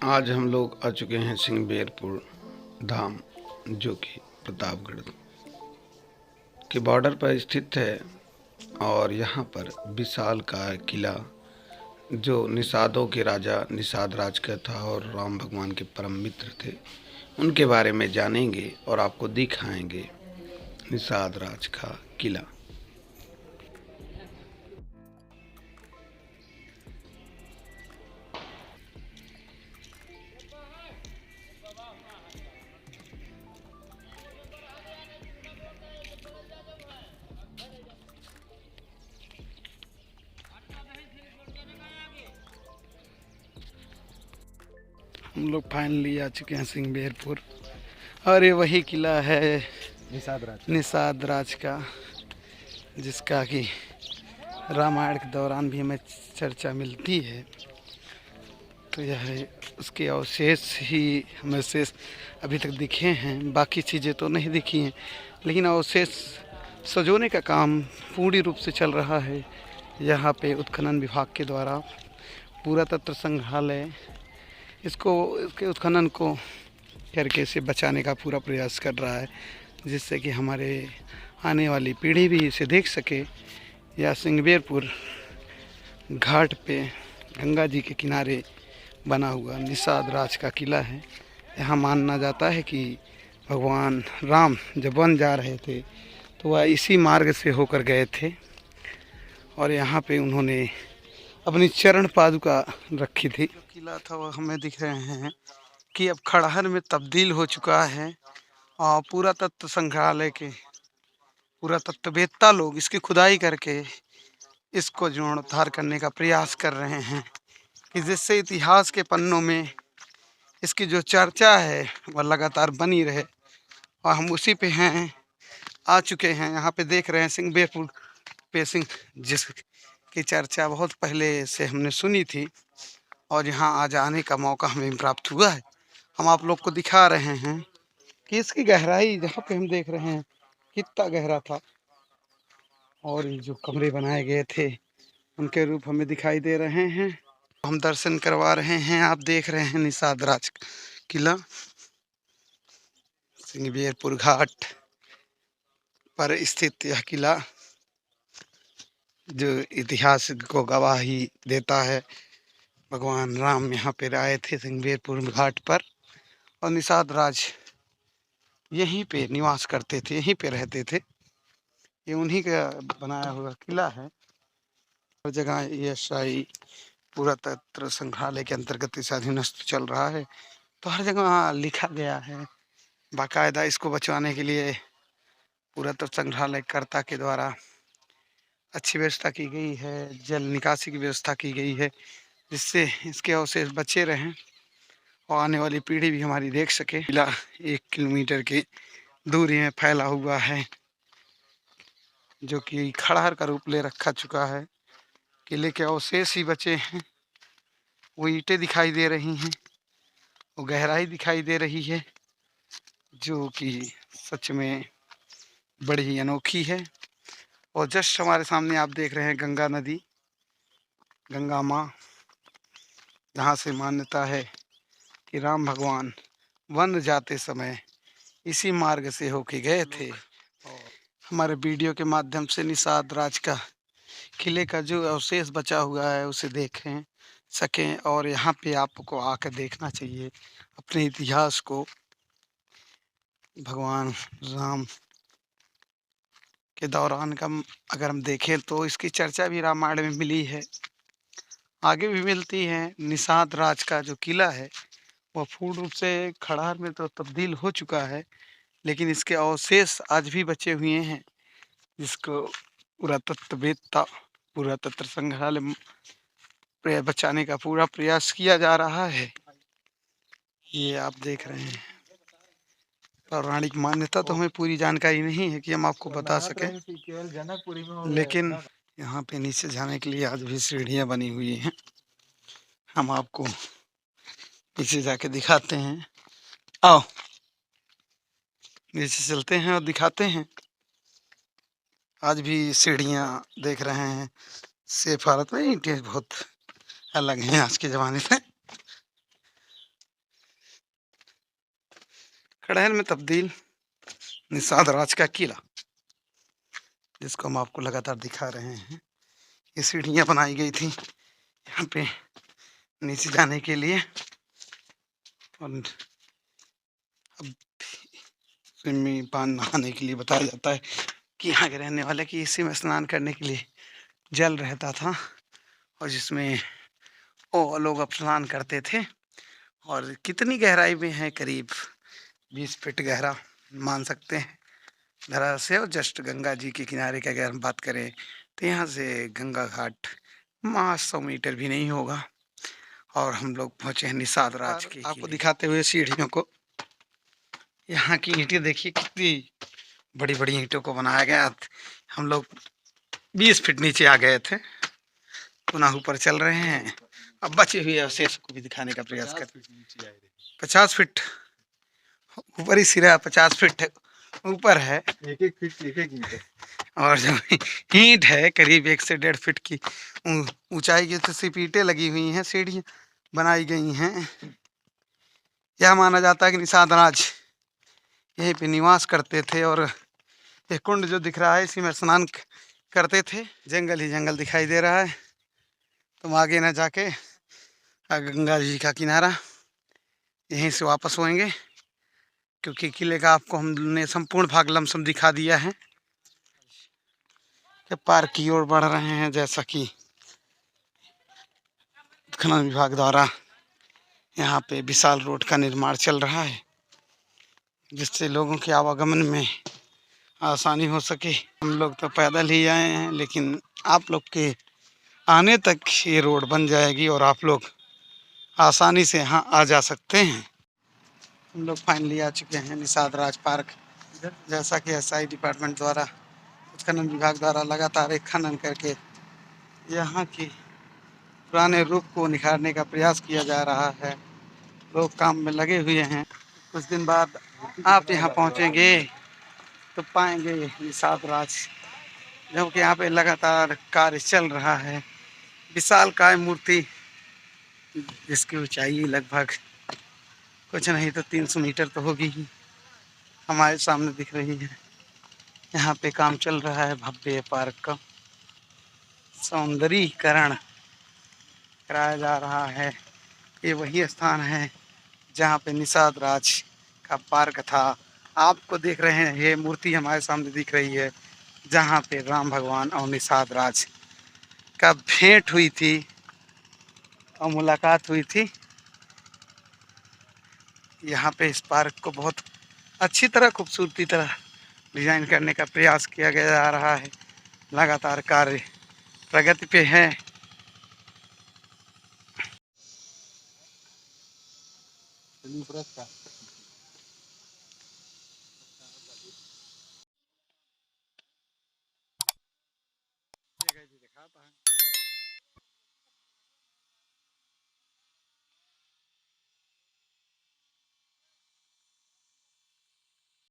आज हम लोग आ चुके हैं सिंगबेरपुर धाम, जो कि प्रतापगढ़ के बॉर्डर पर स्थित है। और यहाँ पर विशालकाय किला, जो निषादों के राजा निषाद राज का था और राम भगवान के परम मित्र थे, उनके बारे में जानेंगे और आपको दिखाएंगे निषाद राज का किला। हम लोग फाइनली आ चुके हैं सिंगबेरपुर, और ये वही किला है निषाद राज का, जिसका कि रामायण के दौरान भी हमें चर्चा मिलती है। तो यह उसके अवशेष ही हमें शेष अभी तक दिखे हैं, बाकी चीज़ें तो नहीं दिखी हैं, लेकिन अवशेष सजोने का काम पूरी रूप से चल रहा है। यहाँ पे उत्खनन विभाग के द्वारा पुरातत्व संग्रहालय इसके उत्खनन को करके इसे बचाने का पूरा प्रयास कर रहा है, जिससे कि हमारे आने वाली पीढ़ी भी इसे देख सके। यह सिंगबेरपुर घाट पे गंगा जी के किनारे बना हुआ निषाद राज का किला है। यहाँ माना जाता है कि भगवान राम जब वन जा रहे थे तो वह इसी मार्ग से होकर गए थे, और यहाँ पे उन्होंने अपनी चरण पादुका रखी थी। जो किला था वह हमें दिख रहे हैं कि अब खड़हर में तब्दील हो चुका है, और पुरातत्व संग्रहालय के पुरातत्ववेत्ता लोग इसकी खुदाई करके इसको जीर्णोद्धार करने का प्रयास कर रहे हैं, कि जिससे इतिहास के पन्नों में इसकी जो चर्चा है वह लगातार बनी रहे। और हम उसी पे हैं, आ चुके हैं। यहाँ पे देख रहे हैं सिंगबेरपुर पे जिसकी चर्चा बहुत पहले से हमने सुनी थी, और यहाँ आज आने का मौका हमें प्राप्त हुआ है। हम आप लोग को दिखा रहे हैं कि इसकी गहराई जहाँ पे हम देख रहे हैं कितना गहरा था, और जो कमरे बनाए गए थे उनके रूप हमें दिखाई दे रहे हैं। हम दर्शन करवा रहे हैं। आप देख रहे हैं निषाद राज किला सिंगबेरपुर घाट पर स्थित यह किला, जो इतिहास को गवाही देता है। भगवान राम यहाँ पे आए थे सिंगबेरपुर घाट पर, और निषाद राज यहीं पे निवास करते थे, यहीं पे रहते थे। ये उन्हीं का बनाया हुआ किला है। हर जगह ये शाही पुरातत्व संग्रहालय के अंतर्गत इस अधीनस्थ चल रहा है, तो हर जगह लिखा गया है। बाकायदा इसको बचवाने के लिए पुरातत्व संग्रहालय कर्ता के द्वारा अच्छी व्यवस्था की गई है, जल निकासी की व्यवस्था की गई है, जिससे इसके अवशेष बचे रहें और आने वाली पीढ़ी भी हमारी देख सके। किला 1 किलोमीटर की दूरी में फैला हुआ है, जो कि खड़हर का रूप ले रखा चुका है। किले के अवशेष ही बचे हैं, वो ईंटें दिखाई दे रही हैं, वो गहराई दिखाई दे रही है, जो कि सच में बड़ी ही अनोखी है। और जस्ट हमारे सामने आप देख रहे हैं गंगा नदी, गंगा माँ, जहाँ से मान्यता है कि राम भगवान वन जाते समय इसी मार्ग से होके गए थे। हमारे वीडियो के माध्यम से निषाद राज का किले का जो अवशेष बचा हुआ है उसे देखें सकें, और यहाँ पे आपको आकर देखना चाहिए अपने इतिहास को। भगवान राम के दौरान का अगर हम देखें तो इसकी चर्चा भी रामायण में मिली है, आगे भी मिलती है। निषाद राज का जो किला है वह पूर्ण रूप से खड़हर में तो तब्दील हो चुका है, लेकिन इसके अवशेष आज भी बचे हुए हैं, जिसको पुरातत्ववेत्ता पुरातत्व संग्रहालय बचाने का पूरा प्रयास किया जा रहा है। ये आप देख रहे हैं। पौराणिक मान्यता तो हमें पूरी जानकारी नहीं है कि हम आपको बता सकें, लेकिन यहाँ पे नीचे जाने के लिए आज भी सीढ़ियाँ बनी हुई हैं। हम आपको नीचे जाके दिखाते हैं। आओ नीचे चलते हैं और दिखाते हैं। आज भी सीढ़ियाँ देख रहे हैं। सेफ हालत में, ईंटें बहुत अलग हैं आज के ज़माने से। खड़हल में तब्दील निषाद राज का किला, जिसको हम आपको लगातार दिखा रहे हैं। ये सीढ़ियाँ बनाई गई थी यहाँ पे नीचे जाने के लिए, और अब स्विमिंग पान नहाने के लिए बताया जाता है कि यहाँ के रहने वाले कि इसी में स्नान करने के लिए जल रहता था, और जिसमें वो लोग अब स्नान करते थे। और कितनी गहराई में है, करीब 20 फीट गहरा मान सकते हैं धरा से। और जस्ट गंगा जी के किनारे की अगर हम बात करें तो यहाँ से गंगा घाट 100 मीटर भी नहीं होगा। और हम लोग पहुँचे हैं निषाद राज के आपको दिखाते हुए सीढ़ियों को। यहाँ की ईंटें देखिए कितनी बड़ी बड़ी ईंटों को बनाया गया। हम लोग 20 फीट नीचे आ गए थे, पुनः ऊपर चल रहे हैं। अब बचे हुए अवशेष को भी दिखाने का प्रयास करते हैं। 50 फीट ऊपर ही सिरा 50 फीट ऊपर है, एक ईंट, और जो ईंट है करीब 1 से 1.5 फीट की ऊंचाई की। तो सिर्फ ईंटें लगी हुई हैं, सीढ़ियाँ बनाई गई हैं। यह माना जाता है कि निषाद राज यहीं पे निवास करते थे, और ये कुंड जो दिख रहा है इसी में स्नान करते थे। जंगल ही जंगल दिखाई दे रहा है। तुम आगे न जाके गंगा जी का किनारा यहीं से वापस होएंगे, क्योंकि किले का आपको हमने संपूर्ण भाग लमसम दिखा दिया है। कि पार्क की ओर बढ़ रहे हैं, जैसा कि खनन विभाग द्वारा यहाँ पे विशाल रोड का निर्माण चल रहा है, जिससे लोगों के आवागमन में आसानी हो सके। हम लोग तो पैदल ही आए हैं, लेकिन आप लोग के आने तक ये रोड बन जाएगी और आप लोग आसानी से यहाँ आ जा सकते हैं। हम लोग फाइनली आ चुके हैं निषाद राज पार्क। जैसा कि एसआई डिपार्टमेंट द्वारा, खनन विभाग द्वारा लगातार एक खनन करके यहाँ की पुराने रूप को निखारने का प्रयास किया जा रहा है। लोग काम में लगे हुए हैं। कुछ दिन बाद आप यहाँ पहुँचेंगे तो पाएंगे निषाद राज, जबकि यहाँ पे लगातार कार्य चल रहा है। विशालकाय मूर्ति जिसकी ऊंचाई लगभग कुछ नहीं तो 300 मीटर तो होगी ही, हमारे सामने दिख रही है। यहाँ पे काम चल रहा है भव्य पार्क का सौंदर्यीकरण कराया जा रहा है। ये वही स्थान है जहाँ पे निषाद राज का पार्क था। आपको देख रहे हैं ये मूर्ति हमारे सामने दिख रही है, जहाँ पे राम भगवान और निषाद राज का भेंट हुई थी और मुलाकात हुई थी। यहाँ पे इस पार्क को बहुत अच्छी तरह खूबसूरती तरह डिजाइन करने का प्रयास किया गया जा रहा है। लगातार कार्य प्रगति पे है।